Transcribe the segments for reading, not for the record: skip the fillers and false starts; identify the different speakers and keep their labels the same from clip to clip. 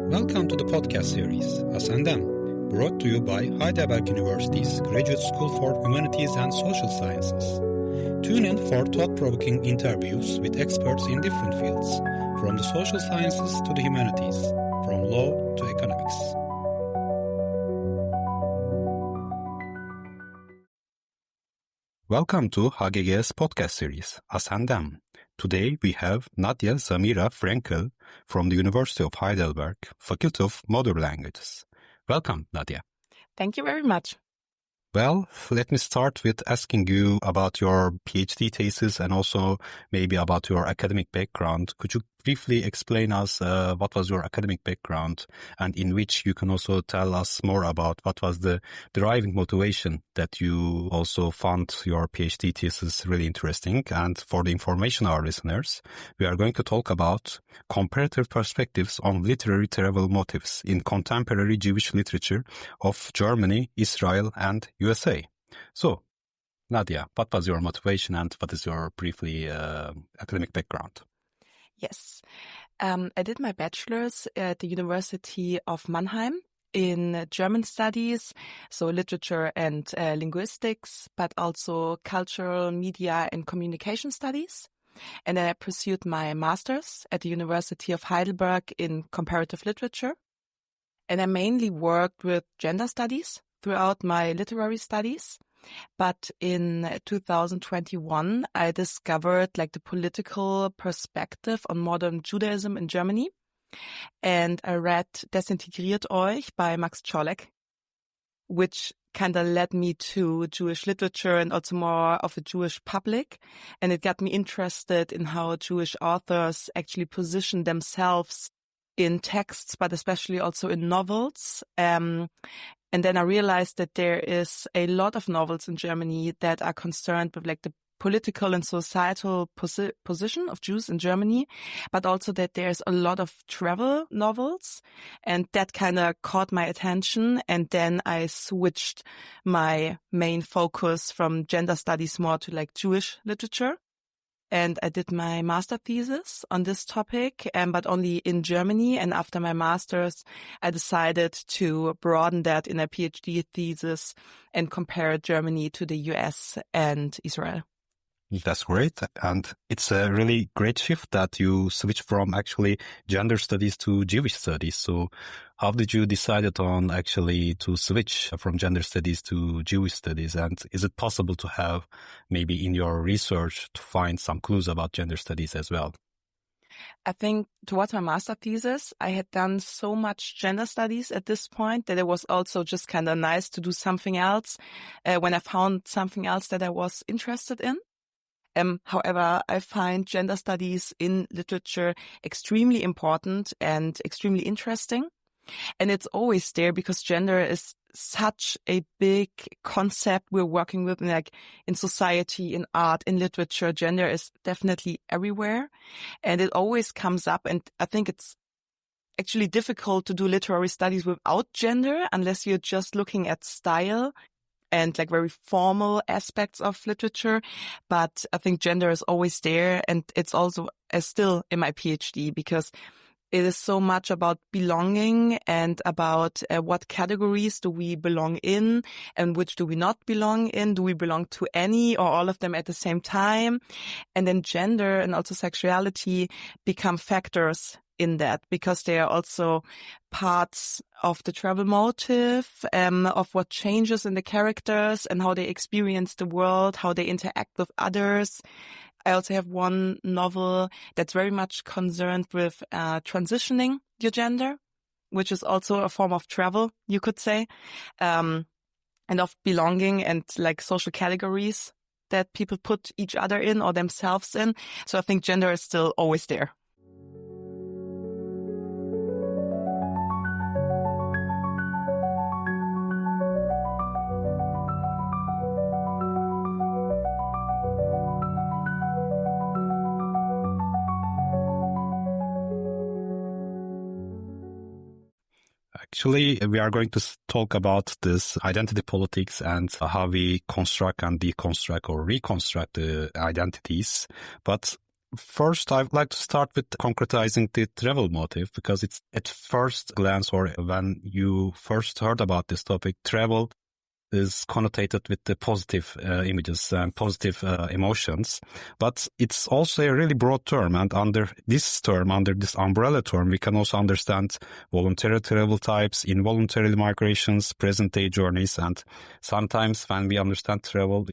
Speaker 1: Welcome to the podcast series, Us and Them, brought to you by Heidelberg University's Graduate School for Humanities and Social Sciences. Tune in for thought-provoking interviews with experts in different fields, from the social sciences to the humanities, from law to economics. Welcome to HGGS podcast series, Us and Them. Today we have Nadja Samira Fraenkel from the University of Heidelberg, Faculty of Modern Languages. Welcome, Nadja.
Speaker 2: Thank you very much.
Speaker 1: Well, let me start with asking you about your PhD thesis and also maybe about your academic background. Could you briefly explain us what was your academic background, and in which you can also tell us more about what was the driving motivation that you also found your PhD thesis really interesting? And for the information of our listeners, we are going to talk about comparative perspectives on literary travel motifs in contemporary Jewish literature of Germany, Israel, and USA. So, Nadja, what was your motivation and what is your briefly academic background?
Speaker 2: Yes, I did my bachelor's at the University of Mannheim in German studies, so literature and linguistics, but also cultural, media and communication studies. And then I pursued my master's at the University of Heidelberg in comparative literature. And I mainly worked with gender studies throughout my literary studies. But in 2021, I discovered the political perspective on modern Judaism in Germany. And I read Desintegriert euch by Max Czolek, which kind of led me to Jewish literature and also more of a Jewish public. And it got me interested in how Jewish authors actually position themselves in texts, but especially also in novels. And then I realized that there is a lot of novels in Germany that are concerned with the political and societal position of Jews in Germany, but also that there's a lot of travel novels, and that kind of caught my attention. And then I switched my main focus from gender studies more to Jewish literature. And I did my master thesis on this topic, but only in Germany. And after my master's, I decided to broaden that in a PhD thesis and compare Germany to the US and Israel.
Speaker 1: That's great. And it's a really great shift that you switch from actually gender studies to Jewish studies. So how did you decide on actually to switch from gender studies to Jewish studies? And is it possible to have maybe in your research to find some clues about gender studies as well?
Speaker 2: I think towards my master thesis, I had done so much gender studies at this point that it was also just kind of nice to do something else when I found something else that I was interested in. However, I find gender studies in literature extremely important and extremely interesting. And it's always there because gender is such a big concept we're working with in society, in art, in literature. Gender is definitely everywhere and it always comes up. And I think it's actually difficult to do literary studies without gender unless you're just looking at style and very formal aspects of literature. But I think gender is always there, and it's also still in my PhD because it is so much about belonging and about what categories do we belong in and which do we not belong in. Do we belong to any or all of them at the same time? And then gender and also sexuality become factors in that because they are also parts of the travel motive, of what changes in the characters and how they experience the world, how they interact with others. I also have one novel that's very much concerned with transitioning your gender, which is also a form of travel, you could say, and of belonging and social categories that people put each other in or themselves in. So I think gender is still always there.
Speaker 1: Actually, we are going to talk about this identity politics and how we construct and deconstruct or reconstruct the identities. But first, I'd like to start with concretizing the travel motif, because it's at first glance, or when you first heard about this topic, travel is connotated with the positive images and positive emotions. But it's also a really broad term. And under this umbrella term, we can also understand voluntary travel types, involuntary migrations, present-day journeys. And sometimes when we understand travel,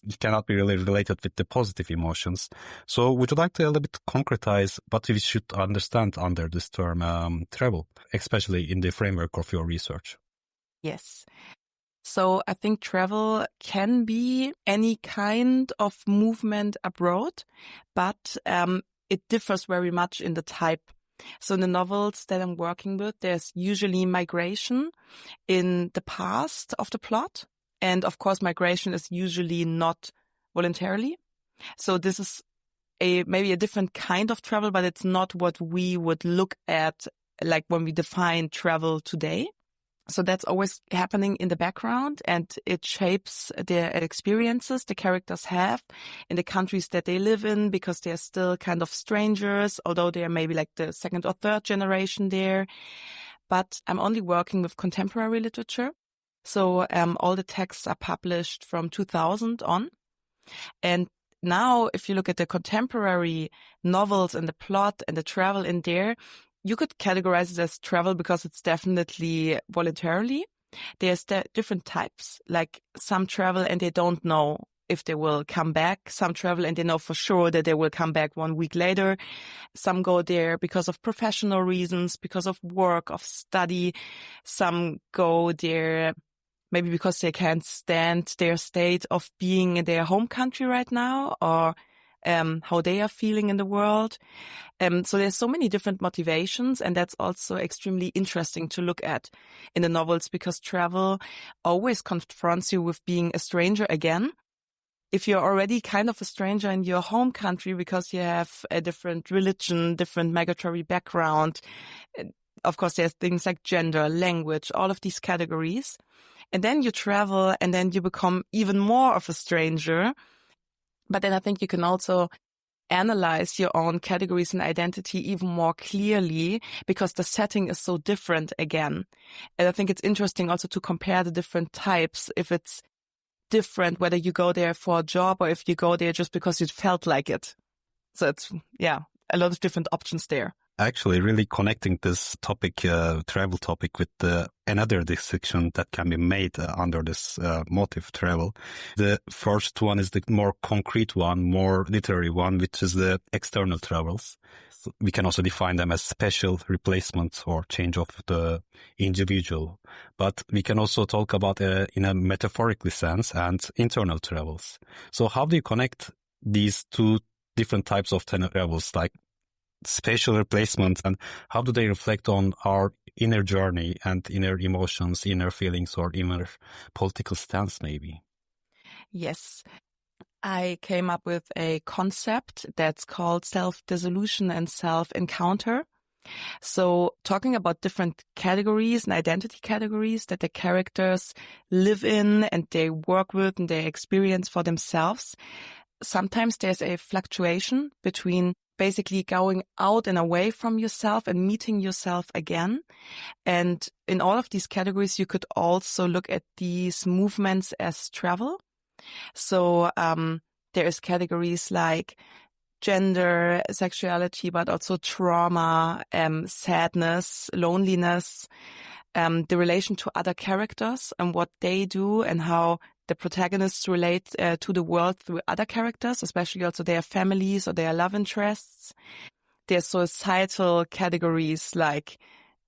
Speaker 1: it cannot be really related with the positive emotions. So would you like to a little bit concretize what we should understand under this term travel, especially in the framework of your research?
Speaker 2: Yes. So I think travel can be any kind of movement abroad, but it differs very much in the type. So in the novels that I'm working with, there's usually migration in the past of the plot. And of course, migration is usually not voluntarily. So this is maybe a different kind of travel, but it's not what we would look at like when we define travel today. So that's always happening in the background, and it shapes their experiences the characters have in the countries that they live in, because they're still kind of strangers, although they're maybe like the second or third generation there. But I'm only working with contemporary literature. So all the texts are published from 2000 on. And now if you look at the contemporary novels and the plot and the travel in there, you could categorize it as travel because it's definitely voluntarily. There's different types, like some travel and they don't know if they will come back. Some travel and they know for sure that they will come back 1 week later. Some go there because of professional reasons, because of work, of study. Some go there maybe because they can't stand their state of being in their home country right now, or how they are feeling in the world. So there's so many different motivations, and that's also extremely interesting to look at in the novels, because travel always confronts you with being a stranger again. If you're already kind of a stranger in your home country because you have a different religion, different migratory background, of course there's things like gender, language, all of these categories. And then you travel and then you become even more of a stranger. But then I think you can also analyze your own categories and identity even more clearly, because the setting is so different again. And I think it's interesting also to compare the different types, if it's different whether you go there for a job or if you go there just because you felt like it. So it's, a lot of different options there.
Speaker 1: Actually, really connecting this topic, travel topic, with another distinction that can be made under this motif travel. The first one is the more concrete one, more literary one, which is the external travels. So we can also define them as special replacement or change of the individual. But we can also talk about in a metaphorical sense and internal travels. So how do you connect these two different types of travels, like spatial replacement, and how do they reflect on our inner journey and inner emotions, inner feelings, or inner political stance maybe?
Speaker 2: Yes. I came up with a concept that's called self-dissolution and self-encounter. So talking about different categories and identity categories that the characters live in and they work with and they experience for themselves. Sometimes there's a fluctuation between basically going out and away from yourself and meeting yourself again. And in all of these categories, you could also look at these movements as travel. So there is categories like gender, sexuality, but also trauma, sadness, loneliness, the relation to other characters and what they do and how the protagonists relate to the world through other characters, especially also their families or their love interests. There's societal categories like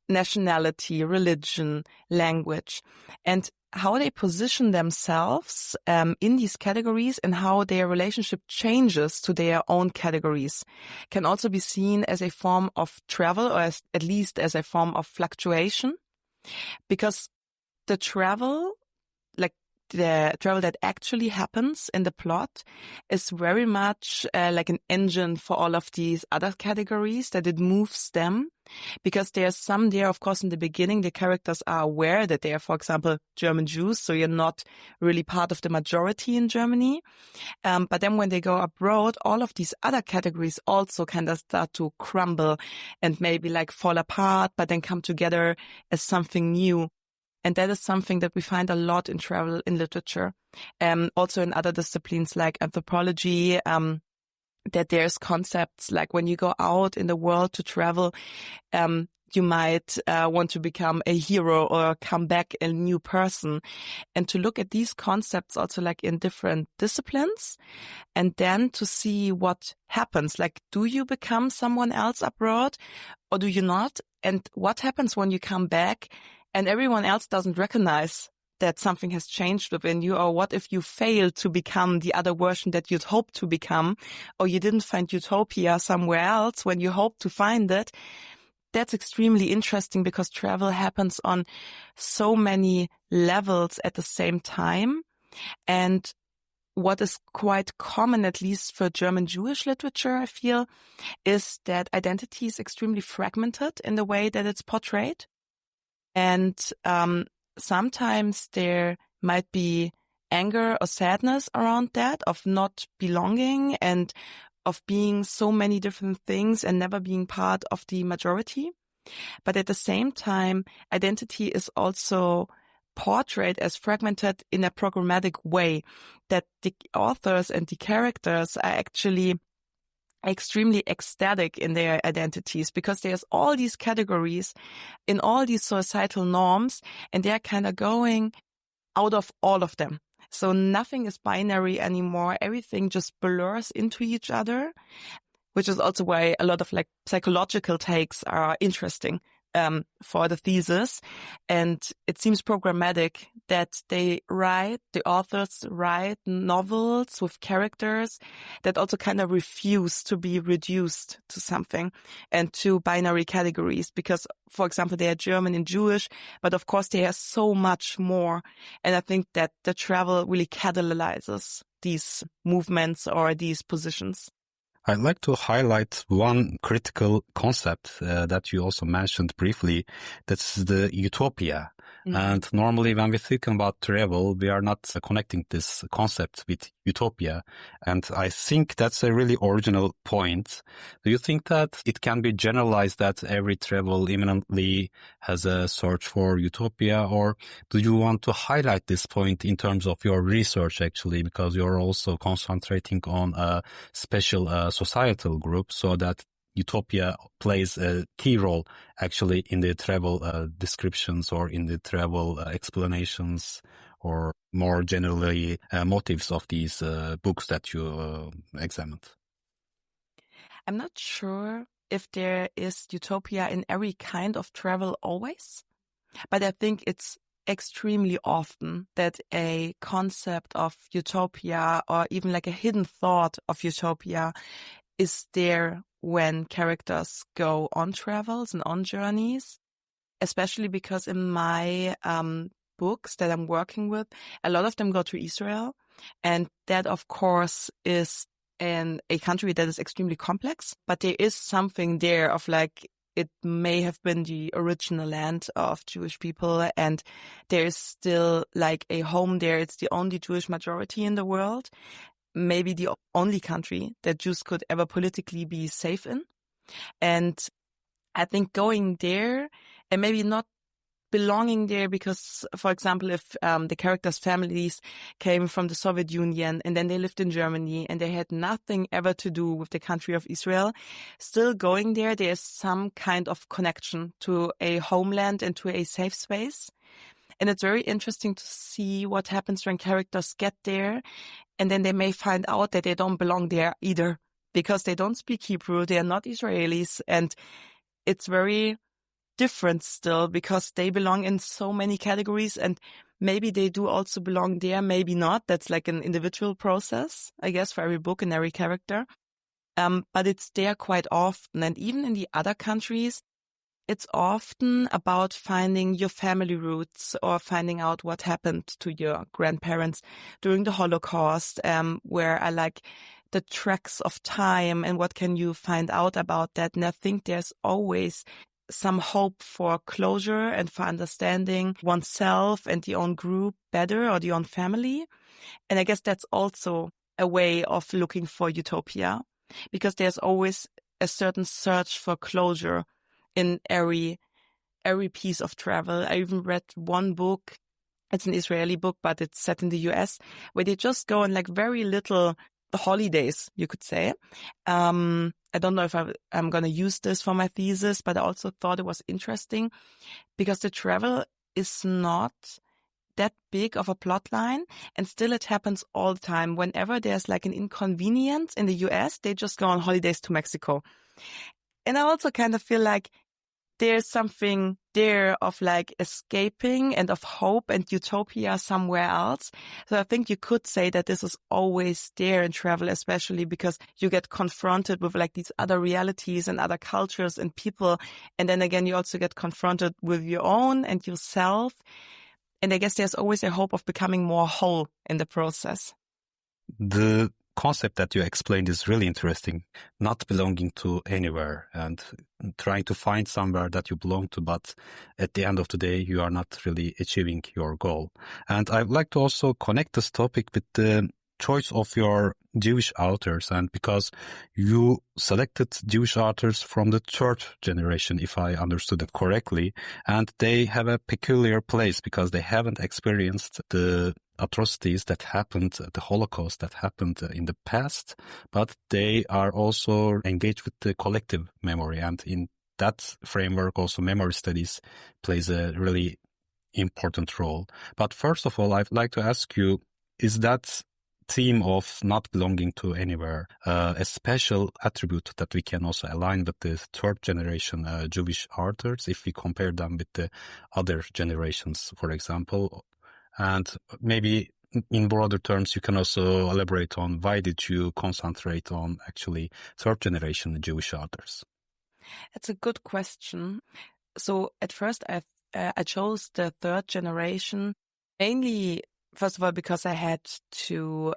Speaker 2: nationality, religion, language, and how they position themselves in these categories and how their relationship changes to their own categories can also be seen as a form of travel, or at least as a form of fluctuation. Because the travel, like the travel that actually happens in the plot is very much like an engine for all of these other categories, that it moves them. Because there's some there, of course, in the beginning, the characters are aware that they are, for example, German Jews, so you're not really part of the majority in Germany. But then when they go abroad, all of these other categories also kind of start to crumble and maybe like fall apart, but then come together as something new. And that is something that we find a lot in travel, in literature, also in other disciplines like anthropology, that there's concepts like when you go out in the world to travel, you might want to become a hero or come back a new person, and to look at these concepts also like in different disciplines, and then to see what happens. Like, do you become someone else abroad or do you not? And what happens when you come back and everyone else doesn't recognize that something has changed within you? Or what if you fail to become the other version that you'd hoped to become, or you didn't find Utopia somewhere else when you hoped to find it? That's extremely interesting because travel happens on so many levels at the same time. And what is quite common, at least for German Jewish literature, I feel, is that identity is extremely fragmented in the way that it's portrayed. And sometimes there might be anger or sadness around that, of not belonging and of being so many different things and never being part of the majority. But at the same time, identity is also portrayed as fragmented in a programmatic way, that the authors and the characters are actually extremely ecstatic in their identities, because there's all these categories in all these societal norms, and they're kind of going out of all of them. So nothing is binary anymore. Everything just blurs into each other, which is also why a lot of like psychological takes are interesting for the thesis. And it seems programmatic that the authors write novels with characters that also kind of refuse to be reduced to something and to binary categories. Because, for example, they are German and Jewish, but of course they are so much more. And I think that the travel really catalyzes these movements or these positions.
Speaker 1: I'd like to highlight one critical concept that you also mentioned briefly. That's the utopia. Mm-hmm. And normally when we think about travel, we are not connecting this concept with utopia. And I think that's a really original point. Do you think that it can be generalized that every travel imminently has a search for utopia? Or do you want to highlight this point in terms of your research, actually, because you're also concentrating on a special societal group, so that utopia plays a key role actually in the travel descriptions or in the travel explanations, or more generally motives of these books that you examined?
Speaker 2: I'm not sure if there is utopia in every kind of travel always, but I think it's extremely often that a concept of utopia, or even like a hidden thought of utopia, is there when characters go on travels and on journeys, especially because in my books that I'm working with, a lot of them go to Israel. And that, of course, is in a country that is extremely complex, but there is something there of like, it may have been the original land of Jewish people, and there is still like a home there. It's the only Jewish majority in the world, maybe the only country that Jews could ever politically be safe in. And I think going there and maybe not belonging there because, for example, if the characters' families came from the Soviet Union and then they lived in Germany and they had nothing ever to do with the country of Israel, still going there, there's some kind of connection to a homeland and to a safe space. And it's very interesting to see what happens when characters get there, and then they may find out that they don't belong there either because they don't speak Hebrew, they are not Israelis, and it's very different still because they belong in so many categories, and maybe they do also belong there, maybe not. That's like an individual process, I guess, for every book and every character. But it's there quite often. And even in the other countries, it's often about finding your family roots or finding out what happened to your grandparents during the Holocaust, where I like the tracks of time and what can you find out about that. And I think there's always some hope for closure and for understanding oneself and the own group better or the own family. And I guess that's also a way of looking for utopia, because there's always a certain search for closure in every piece of travel. I even read one book, it's an Israeli book, but it's set in the US, where they just go on like very little holidays, you could say. I don't know if I'm going to use this for my thesis, but I also thought it was interesting because the travel is not that big of a plot line, and still it happens all the time. Whenever there's like an inconvenience in the US, they just go on holidays to Mexico. And I also kind of feel like there's something there of like escaping and of hope and utopia somewhere else. So I think you could say that this is always there in travel, especially because you get confronted with like these other realities and other cultures and people. And then again, you also get confronted with your own and yourself. And I guess there's always a hope of becoming more whole in the process.
Speaker 1: The concept that you explained is really interesting, not belonging to anywhere and trying to find somewhere that you belong to, but at the end of the day, you are not really achieving your goal. And I'd like to also connect this topic with the choice of your Jewish authors, and because you selected Jewish authors from the third generation, if I understood it correctly, and they have a peculiar place because they haven't experienced the atrocities that happened, the Holocaust that happened in the past, but they are also engaged with the collective memory. And in that framework, also memory studies plays a really important role. But first of all, I'd like to ask you, is that theme of not belonging to anywhere a special attribute that we can also align with the third generation Jewish authors if we compare them with the other generations, for example? And maybe in broader terms, you can also elaborate on why did you concentrate on actually third generation Jewish authors?
Speaker 2: It's a good question. So at first I chose the third generation mainly, first of all, because I had to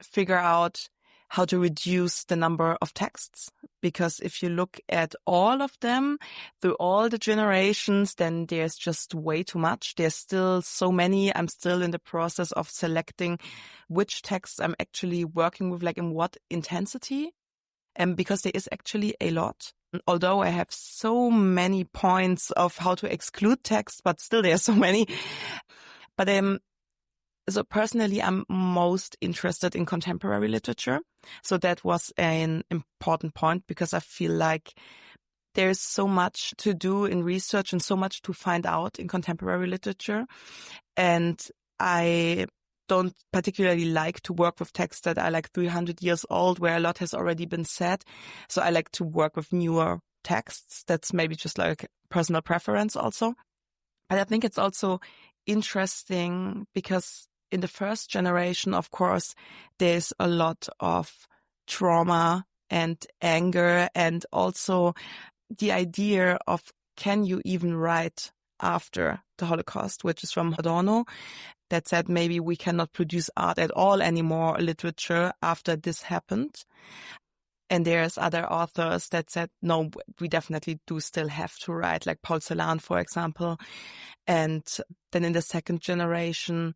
Speaker 2: figure out how to reduce the number of texts. Because if you look at all of them through all the generations, then there's just way too much. There's still so many. I'm still in the process of selecting which texts I'm actually working with, like in what intensity. And because there is actually a lot. Although I have so many points of how to exclude text, but still there are so many. But so personally, I'm most interested in contemporary literature. So that was an important point because I feel like there's so much to do in research and so much to find out in contemporary literature. And I don't particularly like to work with texts that are like 300 years old, where a lot has already been said. So I like to work with newer texts. That's maybe just like personal preference also. But I think it's also interesting because in the first generation, of course, there's a lot of trauma and anger, and also the idea of can you even write after the Holocaust, which is from Adorno, that said maybe we cannot produce art at all anymore, literature, after this happened. And there's other authors that said, no, we definitely do still have to write, like Paul Celan, for example. And then in the second generation,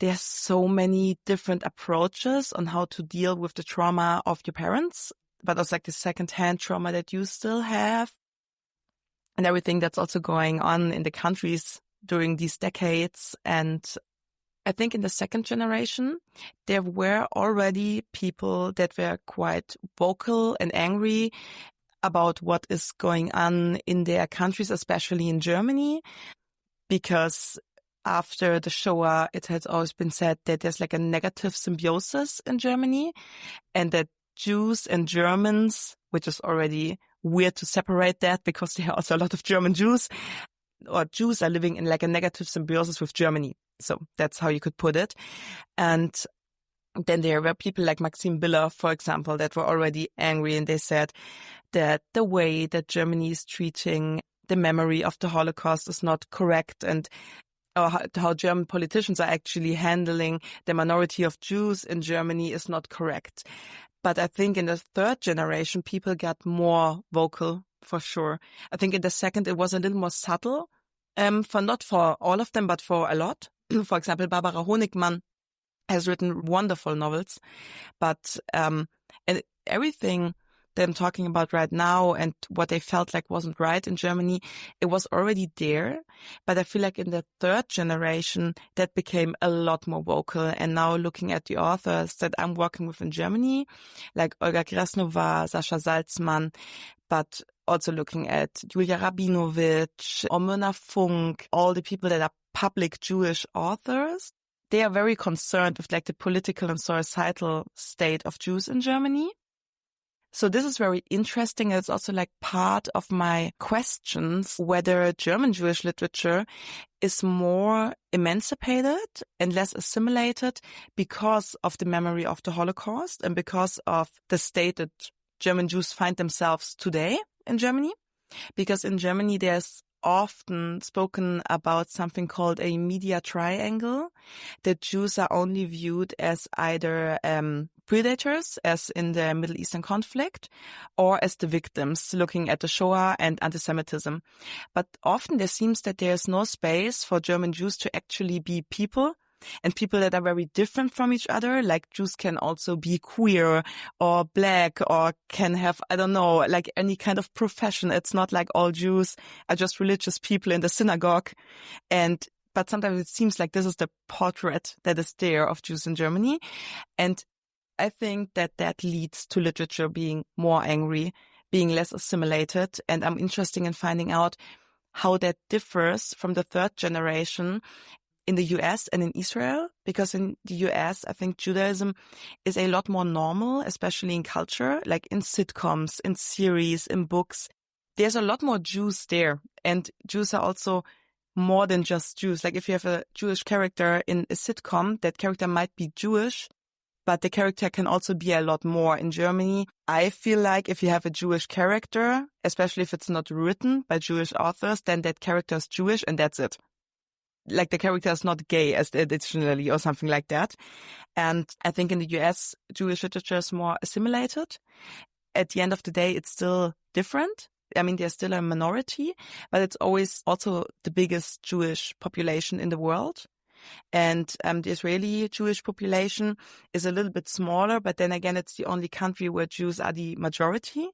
Speaker 2: there's so many different approaches on how to deal with the trauma of your parents, but also like the secondhand trauma that you still have and everything that's also going on in the countries during these decades. And I think in the second generation, there were already people that were quite vocal and angry about what is going on in their countries, especially in Germany, because after the Shoah, it has always been said that there's like a negative symbiosis in Germany and that Jews and Germans, which is already weird to separate that because there are also a lot of German Jews, or Jews are living in like a negative symbiosis with Germany. So that's how you could put it. And then there were people like Maxim Biller, for example, that were already angry, and they said that the way that Germany is treating the memory of the Holocaust is not correct, and how German politicians are actually handling the minority of Jews in Germany is not correct. But I think in the third generation, people got more vocal, for sure. I think in the second, it was a little more subtle, not for all of them, but for a lot. For example, Barbara Honigmann has written wonderful novels, but and everything that I'm talking about right now and what they felt like wasn't right in Germany, it was already there. But I feel like in the third generation, that became a lot more vocal. And now looking at the authors that I'm working with in Germany, like Olga Krasnova, Sascha Salzmann, but also looking at Julia Rabinovich, Omona Funk, all the people that are public Jewish authors, they are very concerned with like the political and societal state of Jews in Germany. So this is very interesting. It's also like part of my questions whether German Jewish literature is more emancipated and less assimilated because of the memory of the Holocaust and because of the state that German Jews find themselves today in Germany. Because in Germany, there's often spoken about something called a media triangle, that Jews are only viewed as either predators, as in the Middle Eastern conflict, or as the victims, looking at the Shoah and anti-Semitism. But often there seems that there's no space for German Jews to actually be people, and people that are very different from each other. Like Jews can also be queer or black or can have, I don't know, like any kind of profession. It's not like all Jews are just religious people in the synagogue. But sometimes it seems like this is the portrait that is there of Jews in Germany. And I think that leads to literature being more angry, being less assimilated. And I'm interested in finding out how that differs from the third generation in the US and in Israel, because in the US, I think Judaism is a lot more normal, especially in culture, like in sitcoms, in series, in books. There's a lot more Jews there, and Jews are also more than just Jews. Like if you have a Jewish character in a sitcom, that character might be Jewish, but the character can also be a lot more. In Germany, I feel like if you have a Jewish character, especially if it's not written by Jewish authors, then that character is Jewish and that's it. Like the character is not gay as additionally or something like that. And I think in the US, Jewish literature is more assimilated. At the end of the day, it's still different. I mean, there's still a minority, but it's always also the biggest Jewish population in the world. And the Israeli Jewish population is a little bit smaller, but then again, it's the only country where Jews are the majority.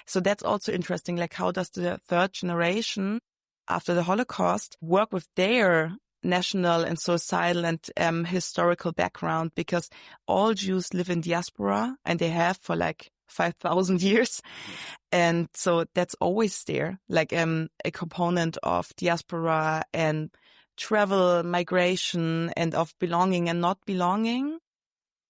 Speaker 2: So that's also interesting. Like, how does the third generation after the Holocaust work with their national and societal and historical background? Because all Jews live in diaspora, and they have for like 5,000 years. And so that's always there, like a component of diaspora and travel, migration, and of belonging and not belonging.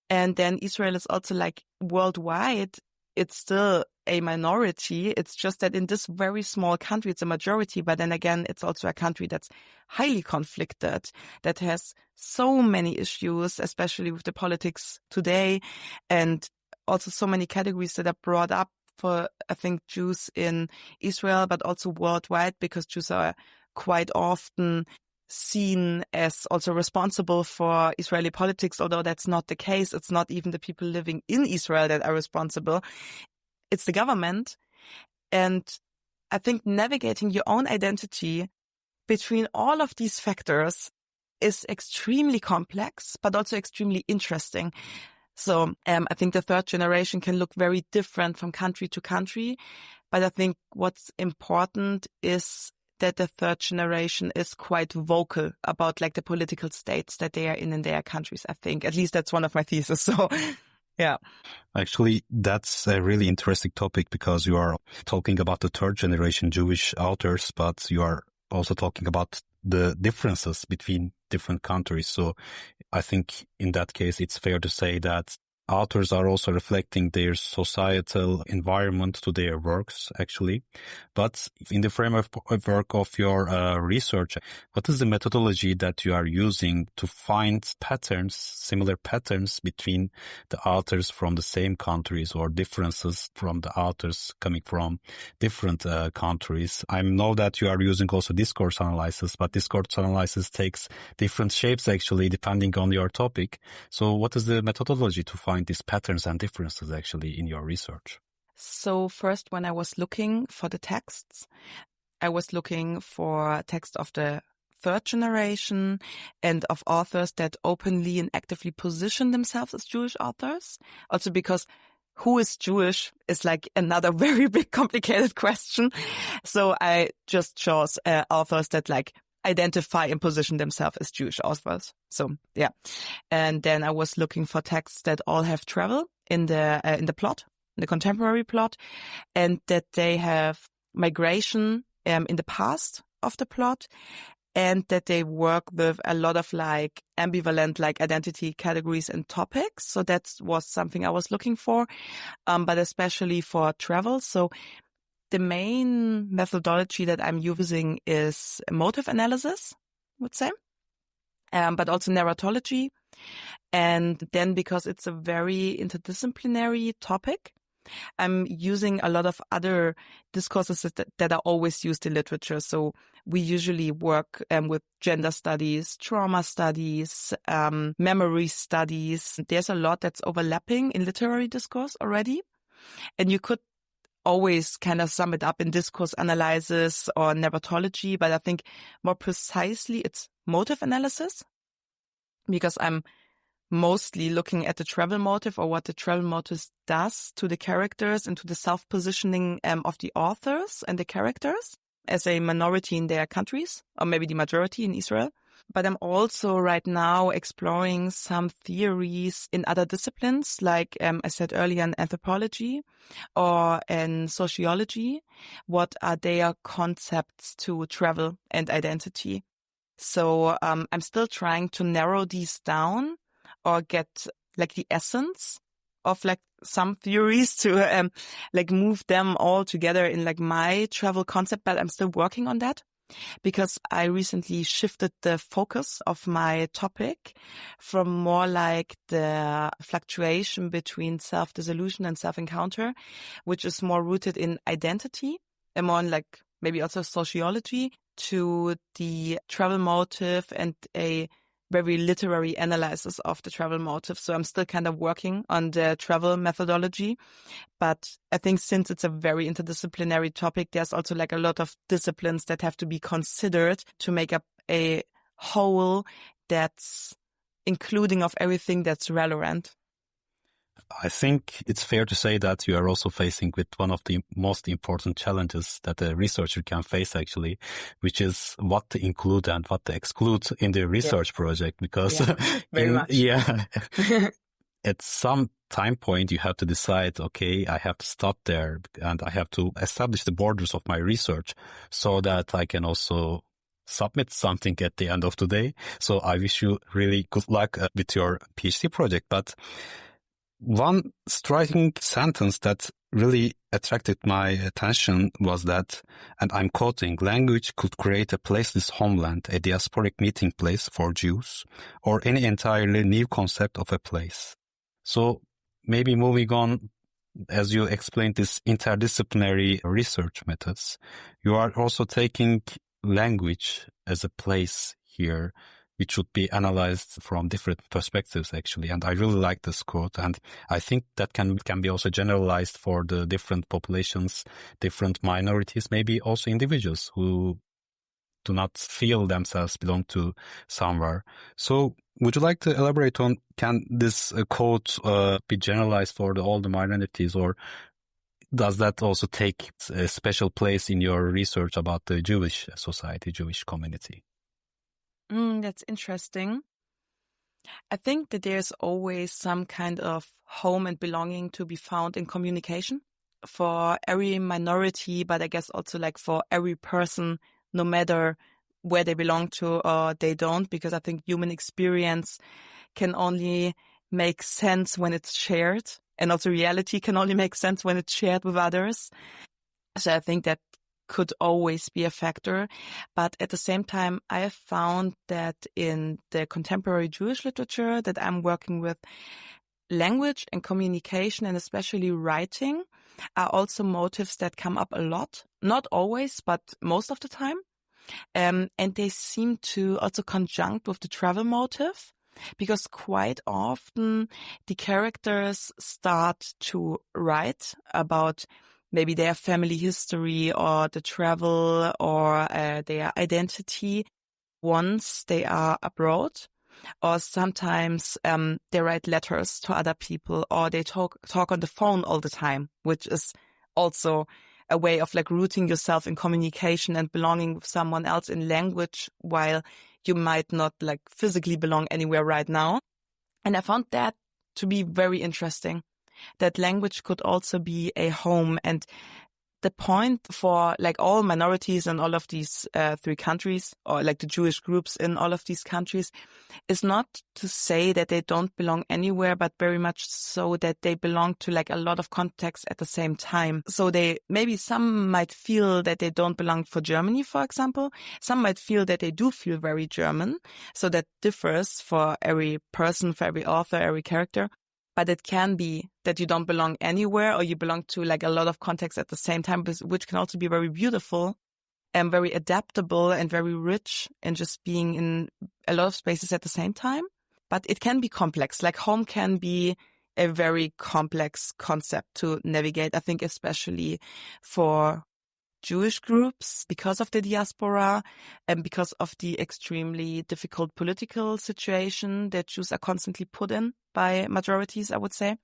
Speaker 2: And then Israel is also like worldwide, it's still a minority. It's just that in this very small country, it's a majority. But then again, it's also a country that's highly conflicted, that has so many issues, especially with the politics today, and also so many categories that are brought up for, I think, Jews in Israel, but also worldwide, because Jews are quite often seen as also responsible for Israeli politics, although that's not the case. It's not even the people living in Israel that are responsible. It's the government. And I think navigating your own identity between all of these factors is extremely complex, but also extremely interesting. So I think the third generation can look very different from country to country. But I think what's important is that the third generation is quite vocal about like the political states that they are in their countries, I think. At least that's one of my theses. So, yeah.
Speaker 1: Actually, that's a really interesting topic, because you are talking about the third generation Jewish authors, but you are also talking about the differences between different countries. So I think in that case, it's fair to say that authors are also reflecting their societal environment to their works, actually. But in the framework of your research, what is the methodology that you are using to find patterns, similar patterns between the authors from the same countries or differences from the authors coming from different countries? I know that you are using also discourse analysis, but discourse analysis takes different shapes actually depending on your topic. So what is the methodology to find these patterns and differences actually in your research?
Speaker 2: So first, when I was looking for the texts, I was looking for text of the third generation and of authors that openly and actively position themselves as Jewish authors. Also because who is Jewish is like another very big complicated question. So I just chose authors that like identify and position themselves as Jewish authors. So yeah. And then I was looking for texts that all have travel in the plot, the contemporary plot, and that they have migration in the past of the plot, and that they work with a lot of like ambivalent like identity categories and topics. So that was something I was looking for, but especially for travel. So the main methodology that I'm using is motive analysis, I would say, but also narratology. And then because it's a very interdisciplinary topic, I'm using a lot of other discourses that are always used in literature. So we usually work with gender studies, trauma studies, memory studies. There's a lot that's overlapping in literary discourse already. And you could always kind of sum it up in discourse analysis or narratology, but I think more precisely it's motive analysis, because I'm mostly looking at the travel motive or what the travel motive does to the characters and to the self-positioning of the authors and the characters as a minority in their countries, or maybe the majority in Israel. But I'm also right now exploring some theories in other disciplines, like I said earlier, in anthropology or in sociology. What are their concepts to travel and identity? So I'm still trying to narrow these down or get like the essence of like some theories to like move them all together in like my travel concept. But I'm still working on that, because I recently shifted the focus of my topic from more like the fluctuation between self-dissolution and self-encounter, which is more rooted in identity and more in like maybe also sociology, to the travel motive and a very literary analysis of the travel motive. So I'm still kind of working on the travel methodology. But I think since it's a very interdisciplinary topic, there's also like a lot of disciplines that have to be considered to make up a whole that's including of everything that's relevant.
Speaker 1: I think it's fair to say that you are also facing with one of the most important challenges that a researcher can face, actually, which is what to include and what to exclude in the research project. Because
Speaker 2: very much.
Speaker 1: At some time point, you have to decide, okay, I have to stop there and I have to establish the borders of my research so that I can also submit something at the end of the day. So I wish you really good luck with your PhD project. But one striking sentence that really attracted my attention was that, and I'm quoting, "Language could create a placeless homeland, a diasporic meeting place for Jews, or any entirely new concept of a place." So maybe moving on, as you explained this interdisciplinary research methods, you are also taking language as a place here, which should be analyzed from different perspectives, actually. And I really like this quote. And I think that can be also generalized for the different populations, different minorities, maybe also individuals who do not feel themselves belong to somewhere. So would you like to elaborate on, can this quote be generalized for all the minorities, or does that also take a special place in your research about the Jewish society, Jewish community?
Speaker 2: That's interesting. I think that there's always some kind of home and belonging to be found in communication for every minority, but I guess also like for every person, no matter where they belong to or they don't, because I think human experience can only make sense when it's shared. And also reality can only make sense when it's shared with others. So I think that could always be a factor. But at the same time, I have found that in the contemporary Jewish literature that I'm working with, language and communication, and especially writing, are also motifs that come up a lot. Not always, but most of the time. And they seem to also conjunct with the travel motif, because quite often the characters start to write about maybe their family history or the travel or their identity once they are abroad. Or sometimes they write letters to other people, or they talk on the phone all the time, which is also a way of like rooting yourself in communication and belonging with someone else in language, while you might not like physically belong anywhere right now. And I found that to be very interesting, that language could also be a home. And the point for like all minorities in all of these 3 countries, or like the Jewish groups in all of these countries, is not to say that they don't belong anywhere, but very much so that they belong to like a lot of contexts at the same time. So maybe some might feel that they don't belong for Germany, for example. Some might feel that they do feel very German. So that differs for every person, for every author, every character. But it can be that you don't belong anywhere, or you belong to like a lot of contexts at the same time, which can also be very beautiful and very adaptable and very rich in just being in a lot of spaces at the same time. But it can be complex. Like home can be a very complex concept to navigate, I think, especially for Jewish groups, because of the diaspora and because of the extremely difficult political situation that Jews are constantly put in by majorities, I would say,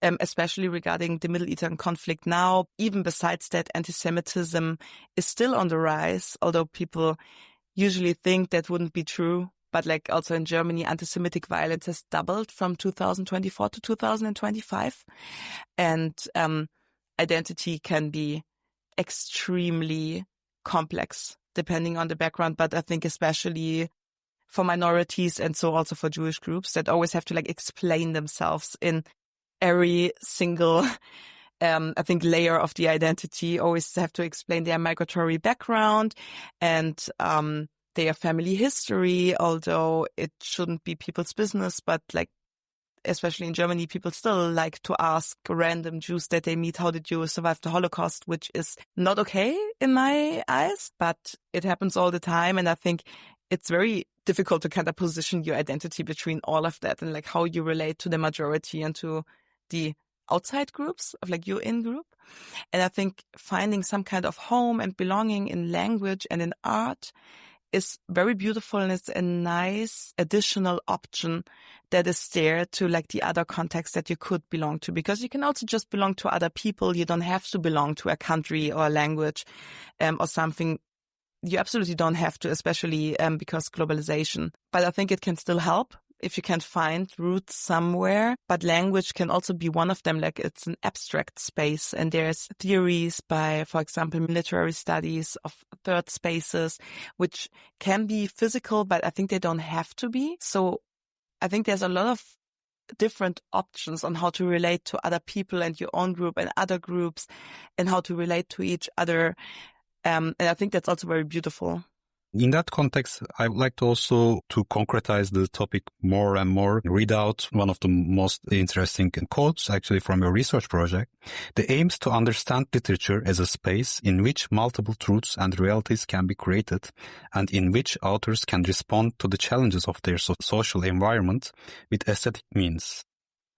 Speaker 2: especially regarding the Middle Eastern conflict now. Even besides that, anti-Semitism is still on the rise, although people usually think that wouldn't be true. But like also in Germany, anti-Semitic violence has doubled from 2024 to 2025. And identity can be extremely complex depending on the background, but I think especially for minorities and so also for Jewish groups that always have to like explain themselves in every single I think layer of the identity, always have to explain their migratory background and their family history, although it shouldn't be people's business, but like especially in Germany, people still like to ask random Jews that they meet, how did you survive the Holocaust, which is not okay in my eyes, but it happens all the time. And I think it's very difficult to kind of position your identity between all of that and like how you relate to the majority and to the outside groups of like your in-group. And I think finding some kind of home and belonging in language and in art is very beautiful, and it's a nice additional option that is there to like the other context that you could belong to, because you can also just belong to other people. You don't have to belong to a country or a language or something. You absolutely don't have to, especially because globalization. But I think it can still help if you can find roots somewhere. But language can also be one of them. Like it's an abstract space, and there's theories by, for example, literary studies of third spaces, which can be physical, but I think they don't have to be. So I think there's a lot of different options on how to relate to other people and your own group and other groups and how to relate to each other. And I think that's also very beautiful.
Speaker 1: In that context, I would like to also to concretize the topic more and more, read out one of the most interesting quotes actually from your research project. The aim is to understand literature as a space in which multiple truths and realities can be created and in which authors can respond to the challenges of their social environment with aesthetic means.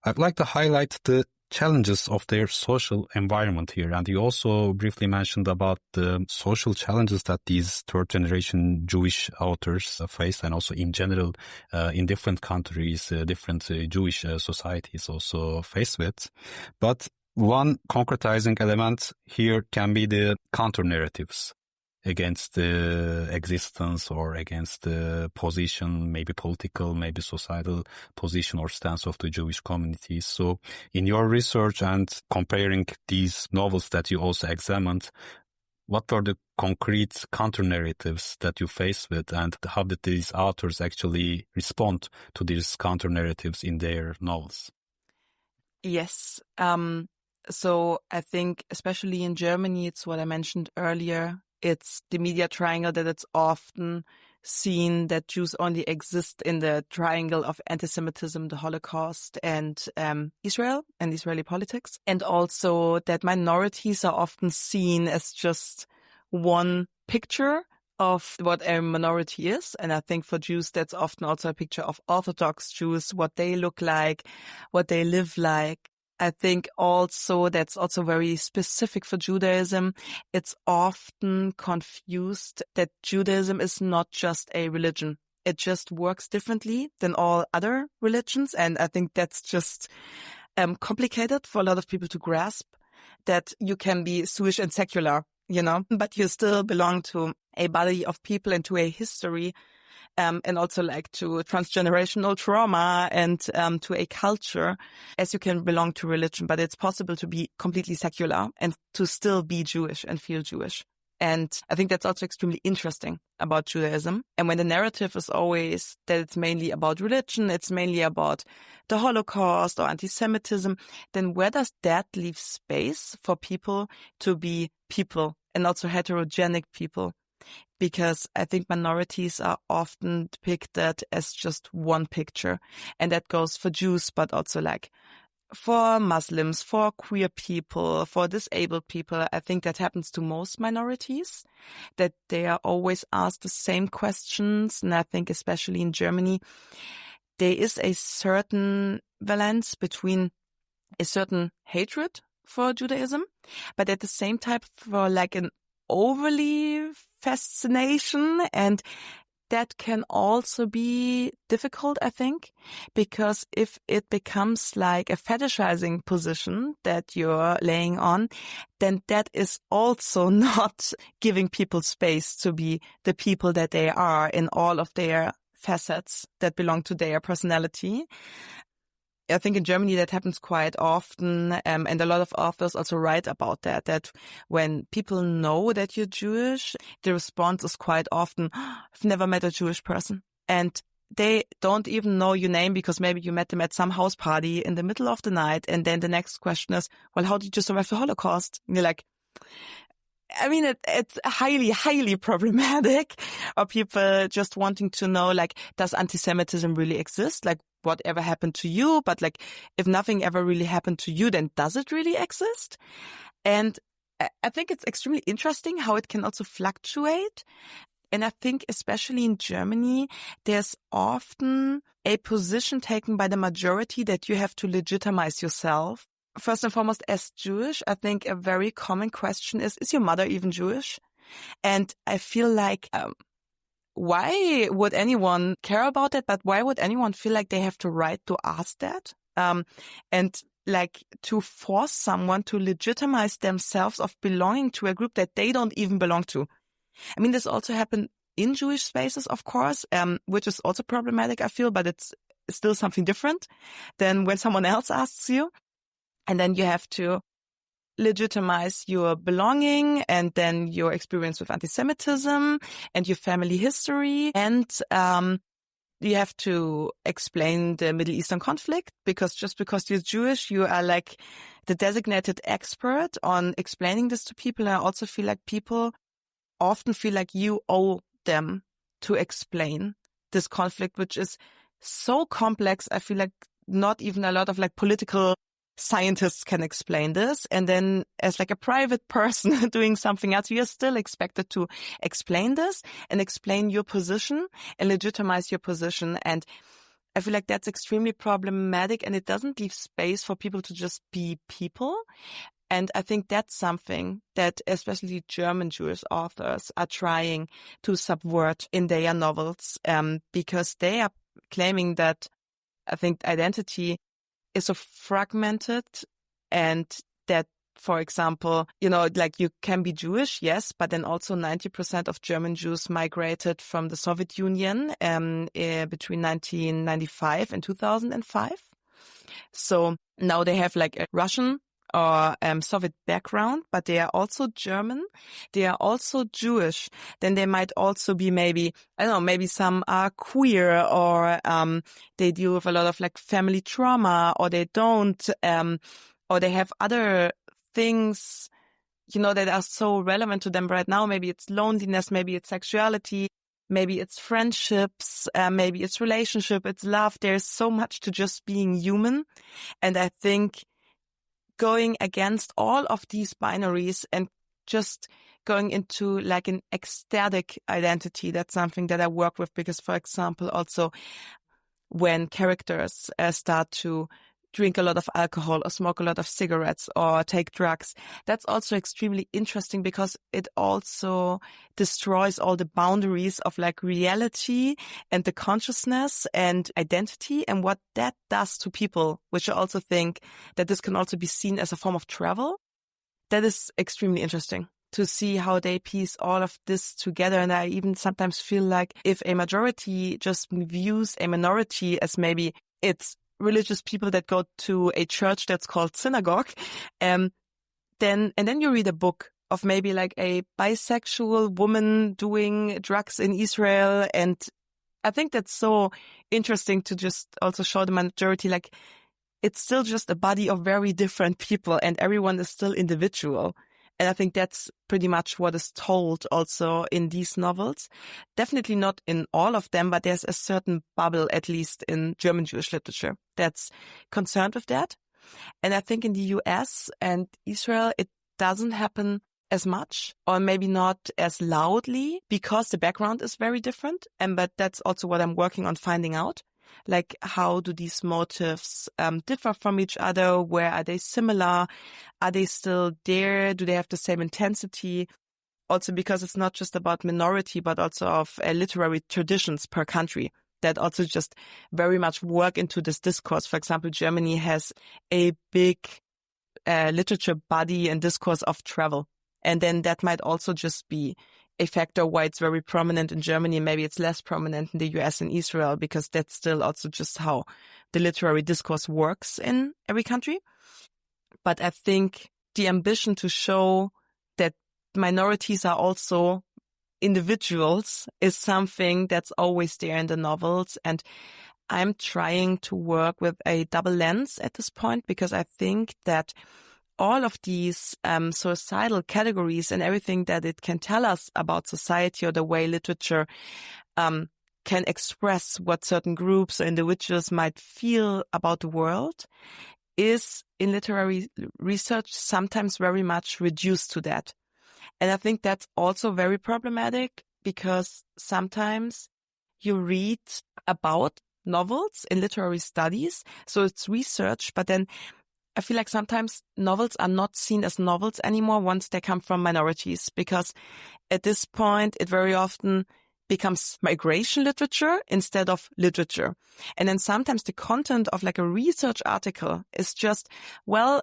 Speaker 1: I'd like to highlight the challenges of their social environment here. And you also briefly mentioned about the social challenges that these third generation Jewish authors face, and also in general in different countries, different Jewish societies also face with. But one concretizing element here can be the counter narratives against the existence or against the position, maybe political, maybe societal position or stance of the Jewish communities. So in your research and comparing these novels that you also examined, what were the concrete counter-narratives that you faced with, and how did these authors actually respond to these counter-narratives in their novels?
Speaker 2: Yes. So I think especially in Germany, it's what I mentioned earlier. It's the media triangle that it's often seen that Jews only exist in the triangle of anti-Semitism, the Holocaust, and Israel and Israeli politics. And also that minorities are often seen as just one picture of what a minority is. And I think for Jews, that's often also a picture of Orthodox Jews, what they look like, what they live like. I think also that's also very specific for Judaism. It's often confused that Judaism is not just a religion. It just works differently than all other religions. And I think that's just complicated for a lot of people to grasp, that you can be Jewish and secular, but you still belong to a body of people and to a history. And also like to transgenerational trauma and to a culture, as you can belong to religion. But it's possible to be completely secular and to still be Jewish and feel Jewish. And I think that's also extremely interesting about Judaism. And when the narrative is always that it's mainly about religion, it's mainly about the Holocaust or anti-Semitism, then where does that leave space for people to be people and also heterogenic people? Because I think minorities are often depicted as just one picture. And that goes for Jews, but also like for Muslims, for queer people, for disabled people. I think that happens to most minorities, that they are always asked the same questions. And I think especially in Germany, there is a certain balance between a certain hatred for Judaism, but at the same time for like an overly fascination, and that can also be difficult, I think, because if it becomes like a fetishizing position that you're laying on, then that is also not giving people space to be the people that they are in all of their facets that belong to their personality. I think in Germany that happens quite often, and a lot of authors also write about that when people know that you're Jewish, the response is quite often, I've never met a Jewish person. And they don't even know your name because maybe you met them at some house party in the middle of the night. And then the next question is, well, how did you survive the Holocaust? And you're like, I mean, it's highly, highly problematic. Or people just wanting to know, like, does anti-Semitism really exist? Like, whatever happened to you? But like, if nothing ever really happened to you, then does it really exist? And I think it's extremely interesting how it can also fluctuate. And I think especially in Germany, there's often a position taken by the majority that you have to legitimize yourself. First and foremost, as Jewish, I think a very common question is your mother even Jewish? And I feel like, why would anyone care about that? But why would anyone feel like they have the right to ask that? And like to force someone to legitimize themselves of belonging to a group that they don't even belong to. I mean, this also happened in Jewish spaces, of course, which is also problematic, I feel, but it's still something different than when someone else asks you. And then you have to legitimize your belonging and then your experience with anti-Semitism and your family history. And you have to explain the Middle Eastern conflict, because just because you're Jewish, you are like the designated expert on explaining this to people. And I also feel like people often feel like you owe them to explain this conflict, which is so complex. I feel like not even a lot of like political scientists can explain this. And then as like a private person doing something else, you're still expected to explain this and explain your position and legitimize your position. And I feel like that's extremely problematic, and it doesn't leave space for people to just be people. And I think that's something that especially German Jewish authors are trying to subvert in their novels, because they are claiming that I think identity is so fragmented, and that, for example, like you can be Jewish, yes, but then also 90% of German Jews migrated from the Soviet Union between 1995 and 2005. So now they have like a Russian or Soviet background, but they are also German. They are also Jewish. Then they might also be maybe, I don't know, maybe some are queer, or they deal with a lot of like family trauma, or they don't, or they have other things, that are so relevant to them right now. Maybe it's loneliness, maybe it's sexuality, maybe it's friendships, maybe it's relationship, it's love. There's so much to just being human. And I think going against all of these binaries and just going into like an ecstatic identity, that's something that I work with, because, for example, also when characters start to drink a lot of alcohol or smoke a lot of cigarettes or take drugs, that's also extremely interesting, because it also destroys all the boundaries of like reality and the consciousness and identity, and what that does to people, which I also think that this can also be seen as a form of travel. That is extremely interesting to see how they piece all of this together. And I even sometimes feel like if a majority just views a minority as maybe it's religious people that go to a church that's called synagogue, then you read a book of maybe like a bisexual woman doing drugs in Israel. And I think that's so interesting to just also show the majority, like it's still just a body of very different people and everyone is still individual. And I think that's pretty much what is told also in these novels. Definitely not in all of them, but there's a certain bubble, at least in German Jewish literature, that's concerned with that. And I think in the US and Israel, it doesn't happen as much, or maybe not as loudly, because the background is very different. But that's also what I'm working on finding out. Like, how do these motifs differ from each other? Where are they similar? Are they still there? Do they have the same intensity? Also, because it's not just about minority, but also of literary traditions per country that also just very much work into this discourse. For example, Germany has a big literature body and discourse of travel. And then that might also just be a factor why it's very prominent in Germany. Maybe it's less prominent in the US and Israel, because that's still also just how the literary discourse works in every country. But I think the ambition to show that minorities are also individuals is something that's always there in the novels. And I'm trying to work with a double lens at this point, because I think that all of these societal categories and everything that it can tell us about society, or the way literature can express what certain groups or individuals might feel about the world, is in literary research sometimes very much reduced to that. And I think that's also very problematic, because sometimes you read about novels in literary studies, so it's research, but then I feel like sometimes novels are not seen as novels anymore once they come from minorities, because at this point it very often becomes migration literature instead of literature. And then sometimes the content of like a research article is just, well,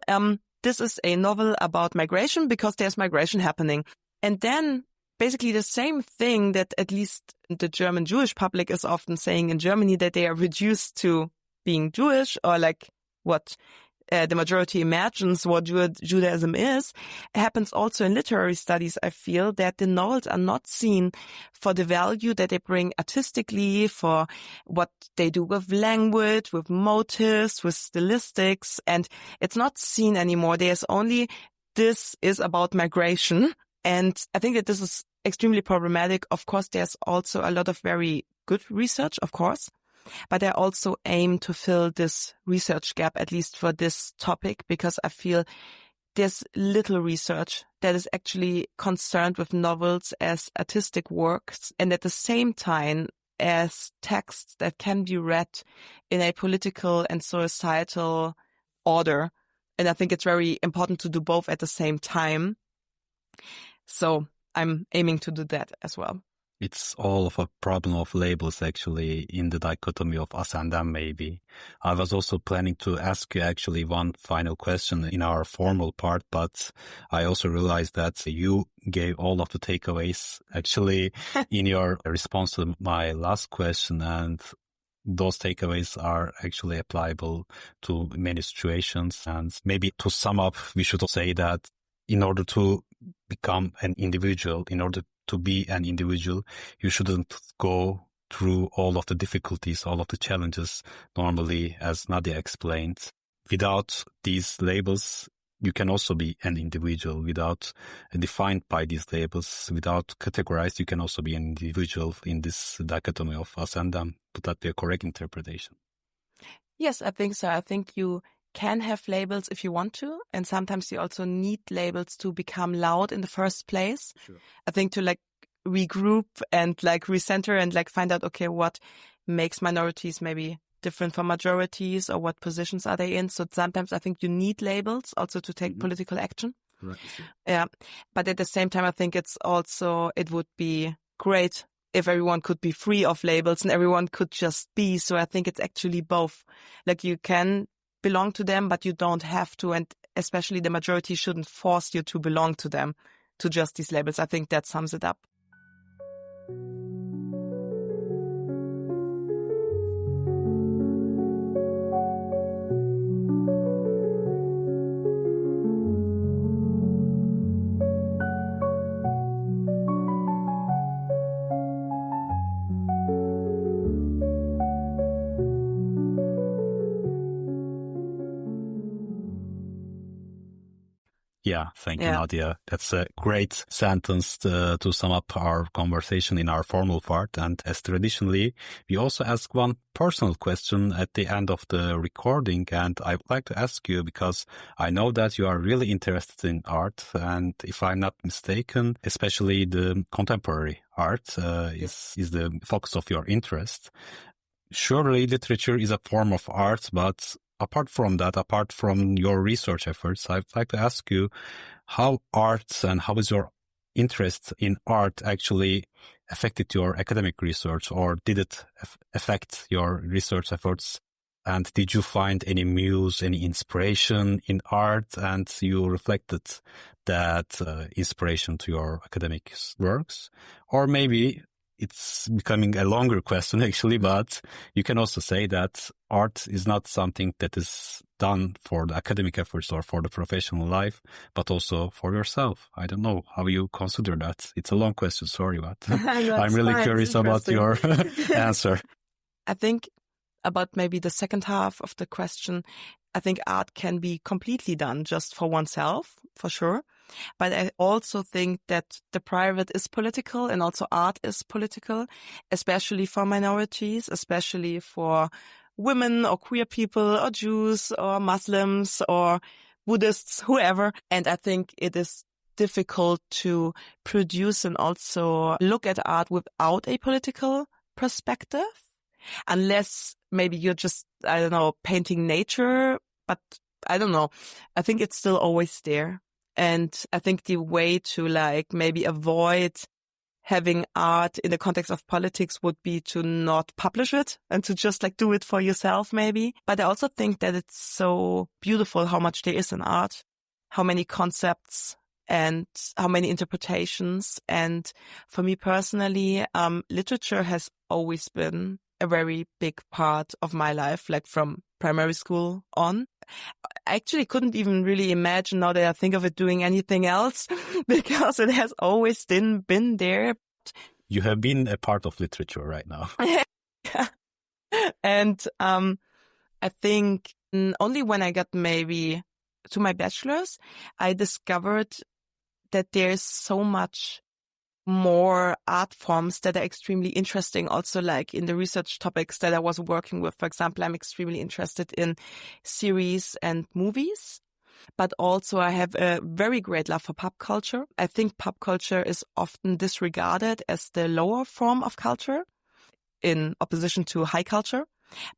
Speaker 2: this is a novel about migration because there's migration happening. And then basically the same thing that at least the German Jewish public is often saying in Germany, that they are reduced to being Jewish, or like what the majority imagines what Judaism is, happens also in literary studies. I feel that the novels are not seen for the value that they bring artistically, for what they do with language, with motives, with stylistics, and it's not seen anymore. There's only, this is about migration. And I think that this is extremely problematic. Of course, there's also a lot of very good research, of course. But I also aim to fill this research gap, at least for this topic, because I feel there's little research that is actually concerned with novels as artistic works, and at the same time as texts that can be read in a political and societal order. And I think it's very important to do both at the same time. So I'm aiming to do that as well.
Speaker 1: It's all of a problem of labels, actually, in the dichotomy of us and them, maybe. I was also planning to ask you actually one final question in our formal part, but I also realized that you gave all of the takeaways actually in your response to my last question. And those takeaways are actually applicable to many situations. And maybe to sum up, we should say that in order to become an individual, in order to be an individual, you shouldn't go through all of the difficulties, all of the challenges normally, as Nadja explained. Without these labels, you can also be an individual. Without defined by these labels, without categorized, you can also be an individual in this dichotomy of us and them. Would that be a correct interpretation?
Speaker 2: Yes, I think so. I think you can have labels if you want to, and sometimes you also need labels to become loud in the first place.
Speaker 1: Sure.
Speaker 2: I think to regroup and recenter and find out, okay, what makes minorities maybe different from majorities, or what positions are they in. So sometimes I think you need labels also to take political action.
Speaker 1: Right.
Speaker 2: Yeah. But at the same time, I think it would be great if everyone could be free of labels and everyone could just be. So I think it's actually both. You can belong to them, but you don't have to. And especially the majority shouldn't force you to belong to them, to just these labels. I think that sums it up.
Speaker 1: Yeah, thank you, Nadja. That's a great sentence to sum up our conversation in our formal part. And as traditionally, we also ask one personal question at the end of the recording. And I would like to ask you, because I know that you are really interested in art. And if I'm not mistaken, especially the contemporary art is the focus of your interest. Surely literature is a form of art, but apart from that, apart from your research efforts, I'd like to ask you how art and how is your interest in art actually affected your academic research, or did it affect your research efforts? And did you find any muse, any inspiration in art, and you reflected that inspiration to your academic works? Or maybe it's becoming a longer question, actually, but you can also say that art is not something that is done for the academic efforts or for the professional life, but also for yourself. I don't know how you consider that. It's a long question, sorry, but I'm really curious about your answer.
Speaker 2: I think about maybe the second half of the question, I think art can be completely done just for oneself, for sure. But I also think that the private is political, and also art is political, especially for minorities, especially for women or queer people or Jews or Muslims or Buddhists, whoever. And I think it is difficult to produce and also look at art without a political perspective, unless maybe you're just, I don't know, painting nature, but I don't know. I think it's still always there. And I think the way to maybe avoid having art in the context of politics would be to not publish it and to just do it for yourself maybe. But I also think that it's so beautiful how much there is in art, how many concepts and how many interpretations. And for me personally, literature has always been a very big part of my life, from primary school on. I actually couldn't even really imagine, now that I think of it, doing anything else because it has always been there.
Speaker 1: You have been a part of literature right now.
Speaker 2: And I think only when I got maybe to my bachelor's, I discovered that there's so much more art forms that are extremely interesting. Also, in the research topics that I was working with, for example, I'm extremely interested in series and movies, but also I have a very great love for pop culture. I think pop culture is often disregarded as the lower form of culture in opposition to high culture.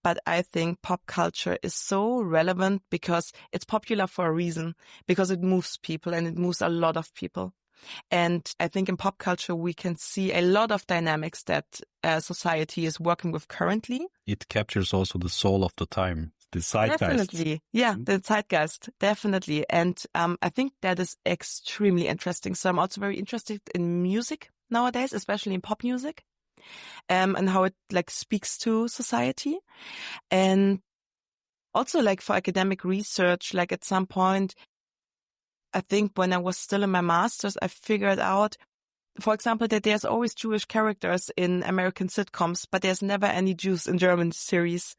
Speaker 2: But I think pop culture is so relevant because it's popular for a reason, because it moves people and it moves a lot of people. And I think in pop culture, we can see a lot of dynamics that society is working with currently.
Speaker 1: It captures also the soul of the time, the zeitgeist.
Speaker 2: Definitely. Yeah, the zeitgeist, definitely. And I think that is extremely interesting. So I'm also very interested in music nowadays, especially in pop music. and how it like speaks to society. And also like for academic research, like at some point, I think when I was still in my master's, I figured out, for example, that there's always Jewish characters in American sitcoms, but there's never any Jews in German series.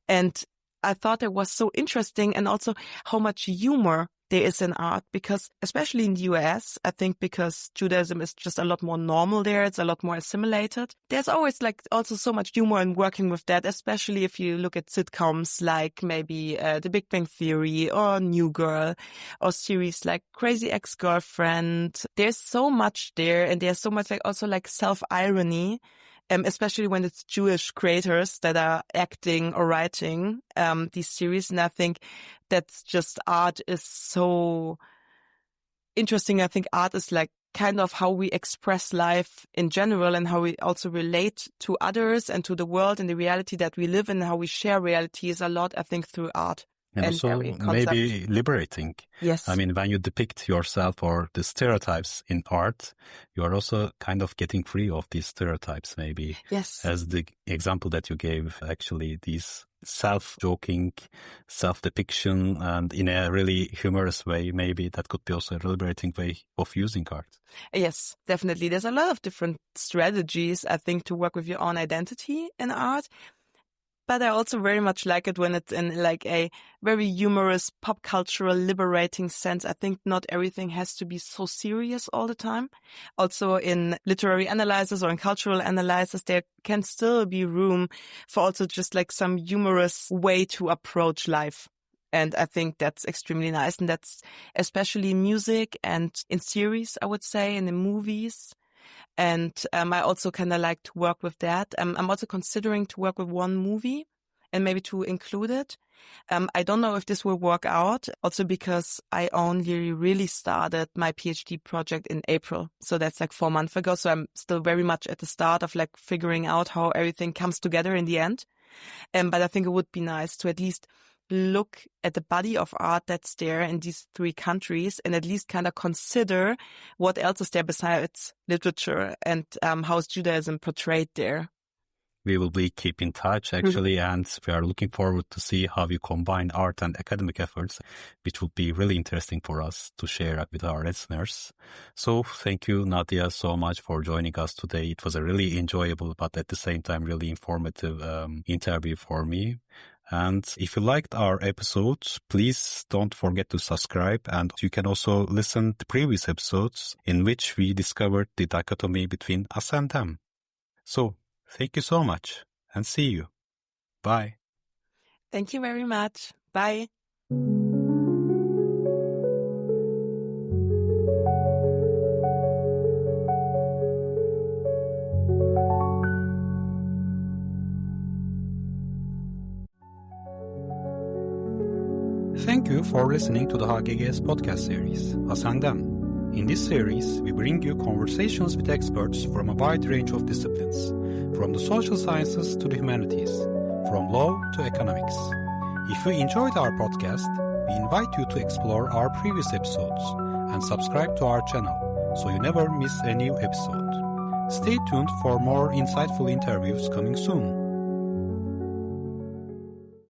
Speaker 2: And I thought it was so interesting, and also how much humor there is in art, because especially in the US, I think because Judaism is just a lot more normal there, it's a lot more assimilated. There's always like also so much humor in working with that, especially if you look at sitcoms like maybe The Big Bang Theory or New Girl, or series like Crazy Ex-Girlfriend. There's so much there, and there's so much like also like self-irony. Especially when it's Jewish creators that are acting or writing these series. And I think that's just art is so interesting. I think art is like kind of how we express life in general, and how we also relate to others and to the world and the reality that we live in, and how we share realities a lot, I think, through art.
Speaker 1: And also maybe liberating.
Speaker 2: Yes.
Speaker 1: I mean, when you depict yourself or the stereotypes in art, you are also kind of getting free of these stereotypes, maybe.
Speaker 2: Yes.
Speaker 1: As the example that you gave, actually, these self-joking, self-depiction, and in a really humorous way, maybe that could be also a liberating way of using art.
Speaker 2: Yes, definitely. There's a lot of different strategies, I think, to work with your own identity in art. But I also very much like it when it's in like a very humorous, pop cultural, liberating sense. I think not everything has to be so serious all the time. Also in literary analysis or in cultural analysis, there can still be room for also just like some humorous way to approach life. And I think that's extremely nice. And that's especially in music and in series, I would say, and in movies. And I also kind of like to work with that. I'm also considering to work with one movie and maybe to include it. I don't know if this will work out, also because I only really started my PhD project in April. So that's like 4 months ago. So I'm still very much at the start of like figuring out how everything comes together in the end. But I think it would be nice to at least look at the body of art that's there in these 3 countries, and at least kind of consider what else is there besides literature, and how is Judaism portrayed there.
Speaker 1: We will be keep in touch, actually, and we are looking forward to see how you combine art and academic efforts, which will be really interesting for us to share with our listeners. So thank you, Nadja, so much for joining us today. It was a really enjoyable, but at the same time, really informative interview for me. And if you liked our episodes, please don't forget to subscribe. And you can also listen to previous episodes in which we discovered the dichotomy between us and them. So thank you so much, and see you. Bye.
Speaker 2: Thank you very much. Bye.
Speaker 1: Thank you for listening to the HGGS podcast series, Us and Them. In this series, we bring you conversations with experts from a wide range of disciplines, from the social sciences to the humanities, from law to economics. If you enjoyed our podcast, we invite you to explore our previous episodes and subscribe to our channel so you never miss a new episode. Stay tuned for more insightful interviews coming soon.